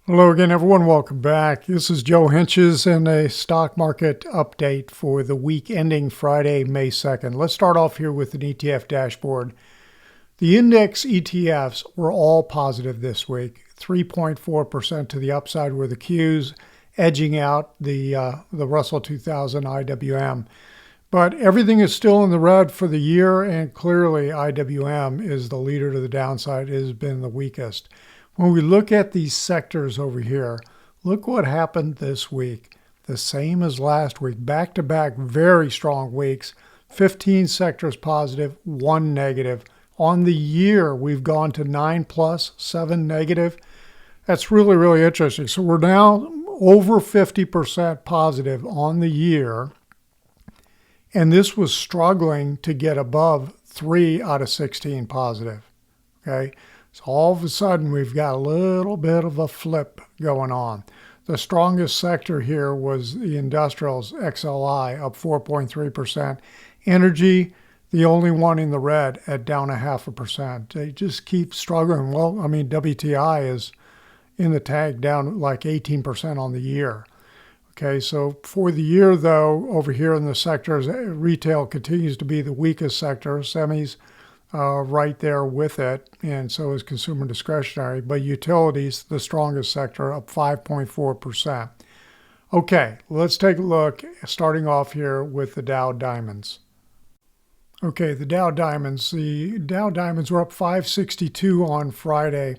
Hello again, everyone. Welcome back. This is Joe Henches and a stock market update for the week ending Friday, May 2nd. Let's start off here with an ETF dashboard. The index ETFs were all positive this week, 3.4% to the upside were the Qs, edging out the Russell 2000 IWM. But everything is still in the red for the year, and clearly IWM is the leader to the downside. It has been the weakest. When we look at these sectors over here, look what happened this week. The same as last week, back-to-back very strong weeks, 15 sectors positive, 1 negative. On the year, we've gone to 9 plus, 7 negative. That's really, really interesting. So we're now over 50% positive on the year, and this was struggling to get above 3 out of 16 positive, okay? So all of a sudden, we've got a little bit of a flip going on. The strongest sector here was the industrials, XLI, up 4.3%. Energy, the only one in the red at down 0.5%. They just keep struggling. Well, I mean, WTI is in the tank down like 18% on the year. Okay, so for the year, though, over here in the sectors, retail continues to be the weakest sector. Semis, right there with it, and so is consumer discretionary. But utilities, the strongest sector, up 5.4%. Okay, let's take a look, starting off here with the Dow Diamonds. Okay, the Dow Diamonds. The Dow Diamonds were up 562 on Friday.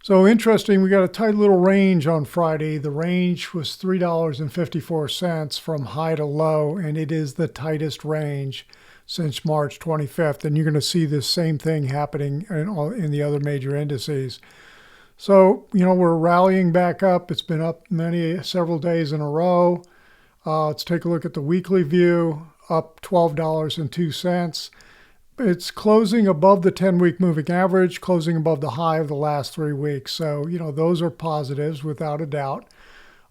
So interesting, we got a tight little range on Friday. The range was $3.54 from high to low, and it is the tightest range since March 25th, and you're going to see this same thing happening in the other major indices. So, we're rallying back up. It's been up several days in a row. Let's take a look at the weekly view, up $12.02. It's closing above the 10-week moving average, closing above the high of the last 3 weeks. So, those are positives without a doubt.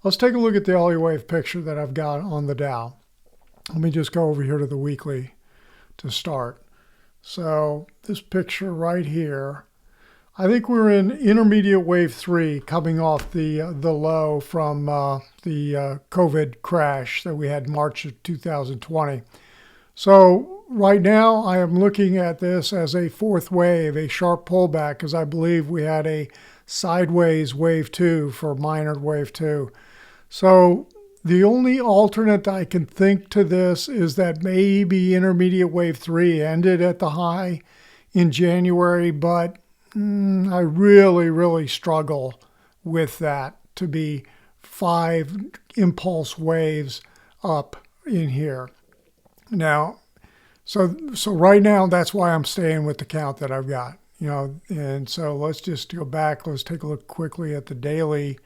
Let's take a look at the Elliott Wave picture that I've got on the Dow. Let me just go over here to the weekly to start. So this picture right here, I think we're in intermediate wave 3 coming off the low from the COVID crash that we had in March of 2020. So right now I am looking at this as a fourth wave, a sharp pullback, because I believe we had a sideways wave 2 for minor wave 2. So the only alternate I can think to this is that maybe intermediate wave 3 ended at the high in January, but I really, really struggle with that to be 5 impulse waves up in here. Now, so right now, that's why I'm staying with the count that I've got, and so let's just go back. Let's take a look quickly at the daily.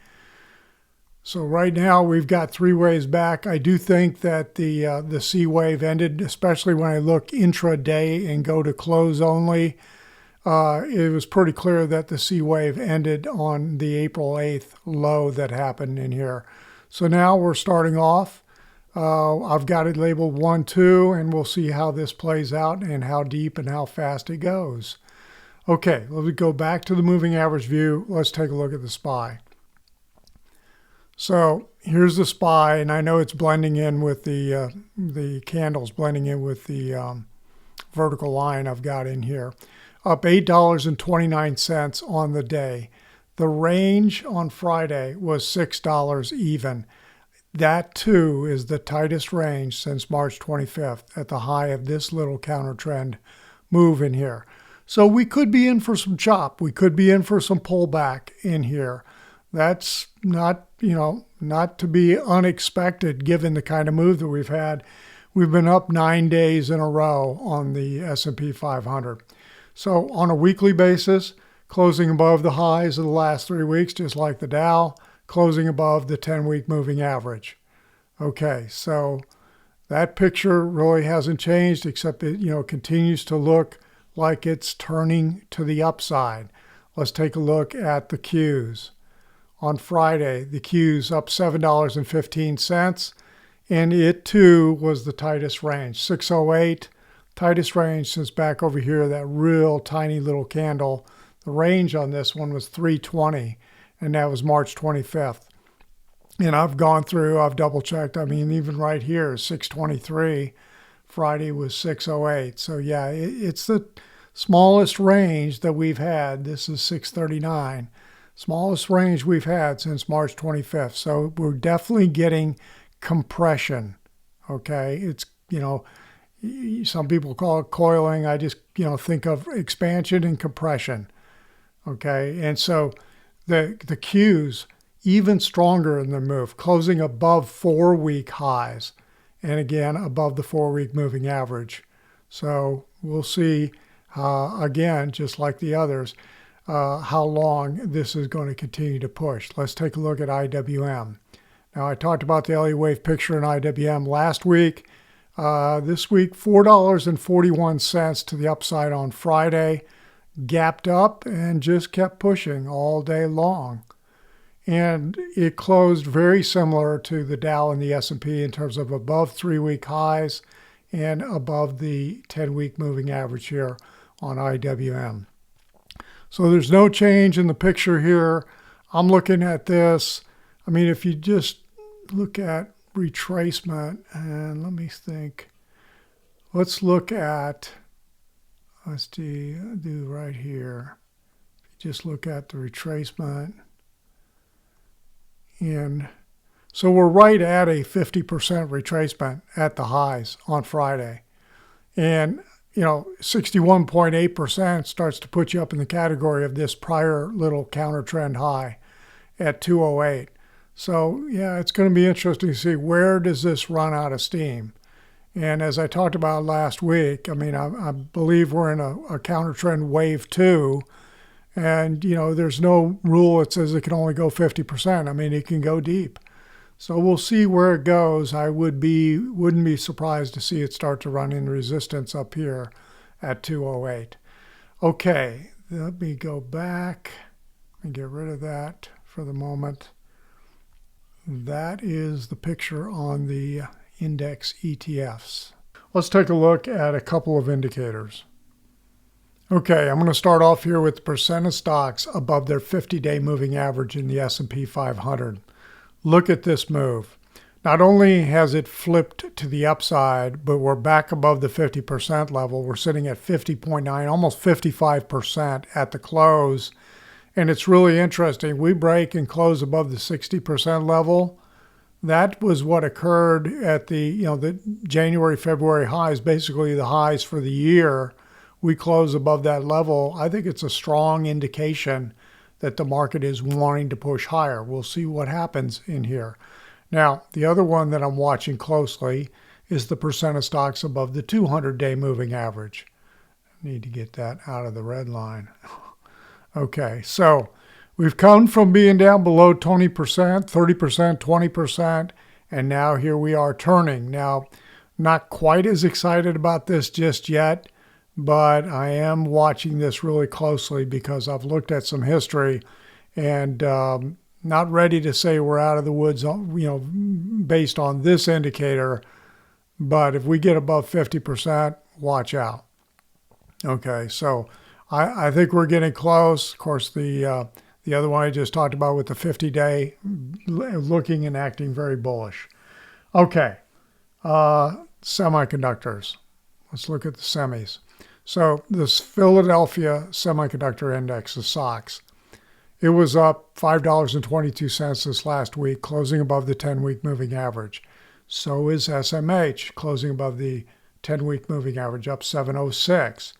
So right now we've got 3 waves back. I do think that the C wave ended, especially when I look intraday and go to close only. It was pretty clear that the C wave ended on the April 8th low that happened in here. So now we're starting off. I've got it labeled 1, 2, and we'll see how this plays out and how deep and how fast it goes. Okay, let's go back to the moving average view. Let's take a look at the SPY. So here's the SPY, and I know it's blending in with the candles, blending in with the vertical line I've got in here. Up $8.29 on the day. The range on Friday was $6 even. That too is the tightest range since March 25th at the high of this little counter trend move in here. So we could be in for some chop. We could be in for some pullback in here. That's not to be unexpected given the kind of move that we've had. We've been up 9 days in a row on the S&P 500. So on a weekly basis, closing above the highs of the last 3 weeks, just like the Dow, closing above the 10-week moving average. Okay, so that picture really hasn't changed, except it continues to look like it's turning to the upside. Let's take a look at the Qs. On Friday, the Qs up $7.15, and it too was the tightest range, 608, tightest range since back over here, that real tiny little candle. The range on this one was 320, and that was March 25th. And I've gone through, I've double checked. I mean, even right here, 623. Friday was 608. So yeah, it's the smallest range that we've had. This is 639. Smallest range we've had since March 25th. So we're definitely getting compression. Okay. It's, some people call it coiling. I just, think of expansion and compression. Okay. And so the Qs, even stronger in the move, closing above 4-week highs. And again, above the 4-week moving average. So we'll see, again, just like the others, how long this is going to continue to push. Let's take a look at IWM. Now, I talked about the Elliott Wave picture in IWM last week. This week, $4.41 to the upside on Friday, gapped up and just kept pushing all day long. And it closed very similar to the Dow and the S&P in terms of above 3-week highs and above the 10-week moving average here on IWM. So there's no change in the picture here. I'm looking at this. I mean, if you just look at retracement, and let me think. Let's look at, do right here. Just look at the retracement. And so we're right at a 50% retracement at the highs on Friday. And, 61.8% starts to put you up in the category of this prior little counter trend high at 208. So, yeah, it's going to be interesting to see where does this run out of steam. And as I talked about last week, I mean, I believe we're in a counter trend wave 2. And, there's no rule that says it can only go 50%. I mean, it can go deep. So we'll see where it goes. I wouldn't be surprised to see it start to run in resistance up here at 208. Okay, let me go back and get rid of that for the moment. That is the picture on the index ETFs. Let's take a look at a couple of indicators. Okay, I'm going to start off here with the percent of stocks above their 50-day moving average in the S&P 500. Look at this move. Not only has it flipped to the upside, but we're back above the 50% level. We're sitting at 50.9, almost 55% at the close. And it's really interesting. We break and close above the 60% level. That was what occurred at the January, February highs, basically the highs for the year. We close above that level. I think it's a strong indication that the market is wanting to push higher. We'll see what happens in here. Now, the other one that I'm watching closely is the percent of stocks above the 200-day moving average. I need to get that out of the red line. Okay, so we've come from being down below 20%, 30%, 20%, and now here we are turning. Now, not quite as excited about this just yet, but I am watching this really closely because I've looked at some history and not ready to say we're out of the woods, based on this indicator. But if we get above 50%, watch out. Okay, so I think we're getting close. Of course, the other one I just talked about with the 50-day looking and acting very bullish. Okay, semiconductors. Let's look at the semis. So this Philadelphia Semiconductor Index, the SOX, it was up $5.22 this last week, closing above the 10-week moving average. So is SMH, closing above the 10-week moving average, up 706.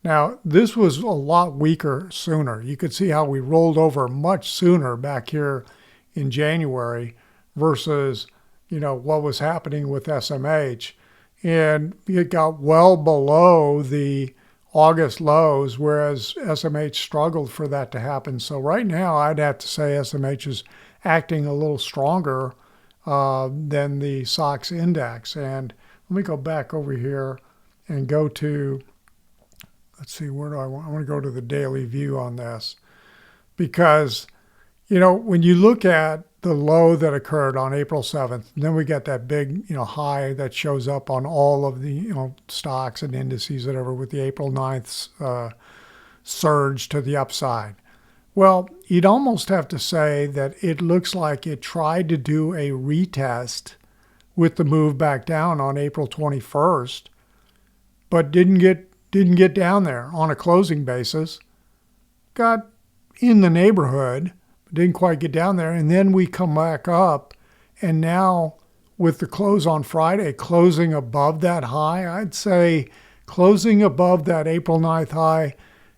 Now, this was a lot weaker sooner. You could see how we rolled over much sooner back here in January versus, what was happening with SMH. And it got well below the August lows, whereas SMH struggled for that to happen. So right now, I'd have to say SMH is acting a little stronger than the SOX index. And let me go back over here and go to, let's see, where do I want to go to the daily view on this. Because, when you look at the low that occurred on April 7th, and then we got that big, high that shows up on all of the, stocks and indices, whatever, with the April 9th surge to the upside. Well, you'd almost have to say that it looks like it tried to do a retest with the move back down on April 21st, but didn't get down there on a closing basis. Got in the neighborhood, but didn't quite get down there. And then we come back up, and now with the close on Friday, closing above that high, I'd say closing above that April 9th high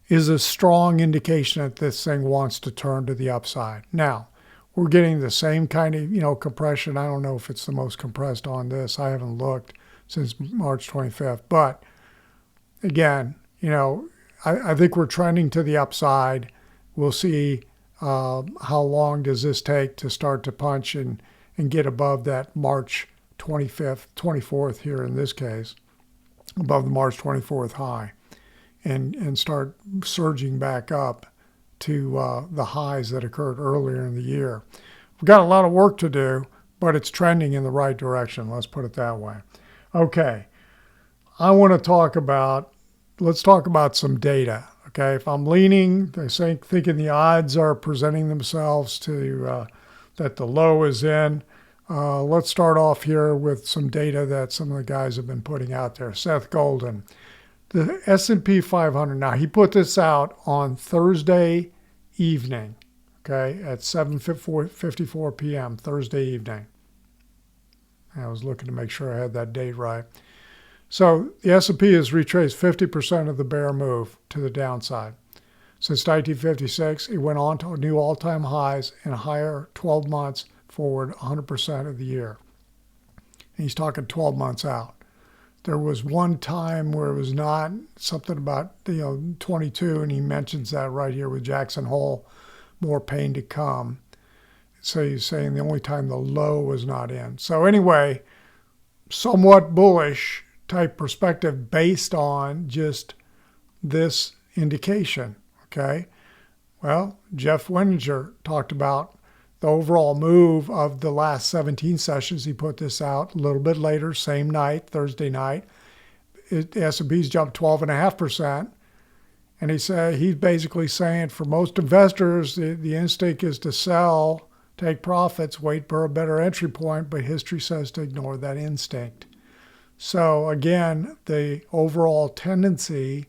is a strong indication that this thing wants to turn to the upside. Now, we're getting the same kind of, compression. I don't know if it's the most compressed on this. I haven't looked since March 25th. But again, I think we're trending to the upside. We'll see how long does this take to start to punch and get above that March 25th, 24th here in this case, above the March 24th high, and start surging back up to the highs that occurred earlier in the year. We've got a lot of work to do, but it's trending in the right direction. Let's put it that way. Okay, let's talk about some data. Okay, if I'm leaning, thinking the odds are presenting themselves to that the low is in. Let's start off here with some data that some of the guys have been putting out there. Seth Golden, the S&P 500. Now, he put this out on Thursday evening, okay, at 7:54 p.m. Thursday evening. I was looking to make sure I had that date right. So the S&P has retraced 50% of the bear move to the downside. Since 1956, it went on to new all-time highs and higher 12 months forward 100% of the year. And he's talking 12 months out. There was one time where it was not, something about 22, and he mentions that right here with Jackson Hole, more pain to come. So he's saying the only time the low was not in. So anyway, somewhat bullish type perspective based on just this indication. Okay. Well, Jeff Wenninger talked about the overall move of the last 17 sessions. He put this out a little bit later, same night, Thursday night. The S&P's jumped 12.5%. And he's basically saying for most investors, the instinct is to sell, take profits, wait for a better entry point, but history says to ignore that instinct. So again, the overall tendency,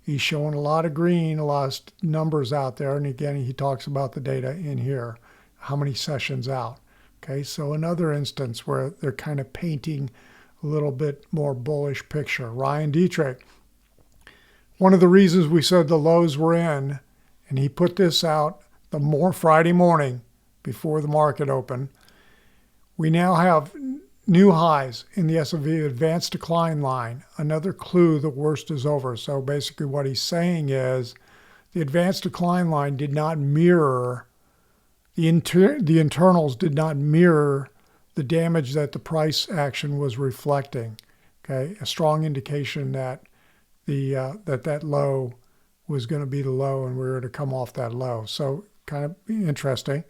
he's showing a lot of green, a lot of numbers out there. And again, he talks about the data in here, how many sessions out. Okay, so another instance where they're kind of painting a little bit more bullish picture. Ryan Dietrich, one of the reasons we said the lows were in, and he put this out Friday morning before the market opened, we now have new highs in the S&P advanced decline line. Another clue the worst is over. So basically what he's saying is the advanced decline line did not mirror, the internals did not mirror the damage that the price action was reflecting. Okay, a strong indication that that low was going to be the low and we were to come off that low. So kind of interesting.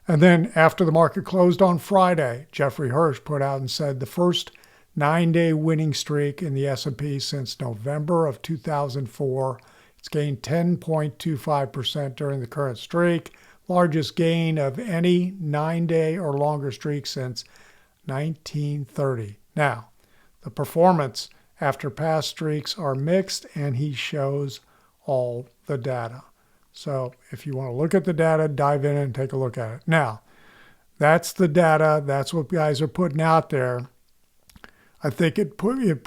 And then after the market closed on Friday, Jeffrey Hirsch put out and said the first 9-day winning streak in the S&P since November of 2004. It's gained 10.25% during the current streak, largest gain of any 9-day or longer streak since 1930. Now, the performance after past streaks are mixed, and he shows all the data. So if you want to look at the data, dive in and take a look at it. Now, that's the data. That's what guys are putting out there. I think it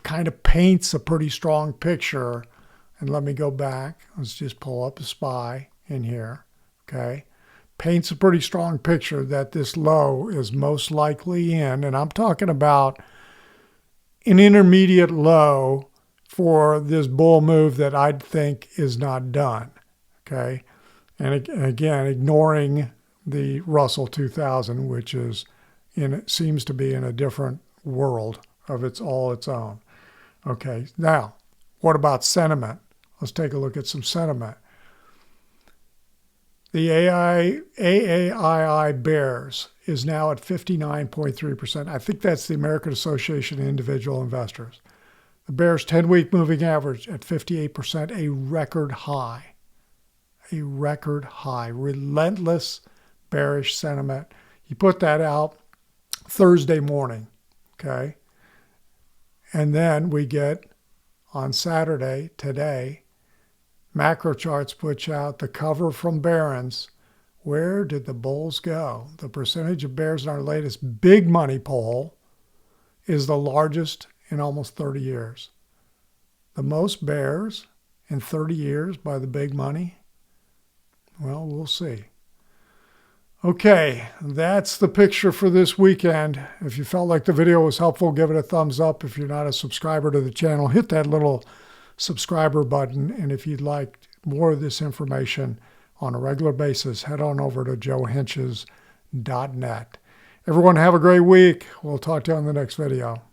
kind of paints a pretty strong picture. And let me go back. Let's just pull up a SPY in here. Okay. Paints a pretty strong picture that this low is most likely in. And I'm talking about an intermediate low for this bull move that I'd think is not done. Okay, and again, ignoring the Russell 2000, which seems to be in a different world of its own. Okay, now, what about sentiment? Let's take a look at some sentiment. The AAII bears is now at 59.3%. I think that's the American Association of Individual Investors. The bears 10-week moving average at 58%, a record high. a record high. Relentless bearish sentiment. He put that out Thursday morning, okay? And then we get on Saturday, today, Macro Charts puts out the cover from Barron's. Where did the bulls go? The percentage of bears in our latest big money poll is the largest in almost 30 years. The most bears in 30 years by the big money? Well, we'll see. Okay, that's the picture for this weekend. If you felt like the video was helpful, give it a thumbs up. If you're not a subscriber to the channel, hit that little subscriber button. And if you'd like more of this information on a regular basis, head on over to joehenches.net. Everyone have a great week. We'll talk to you on the next video.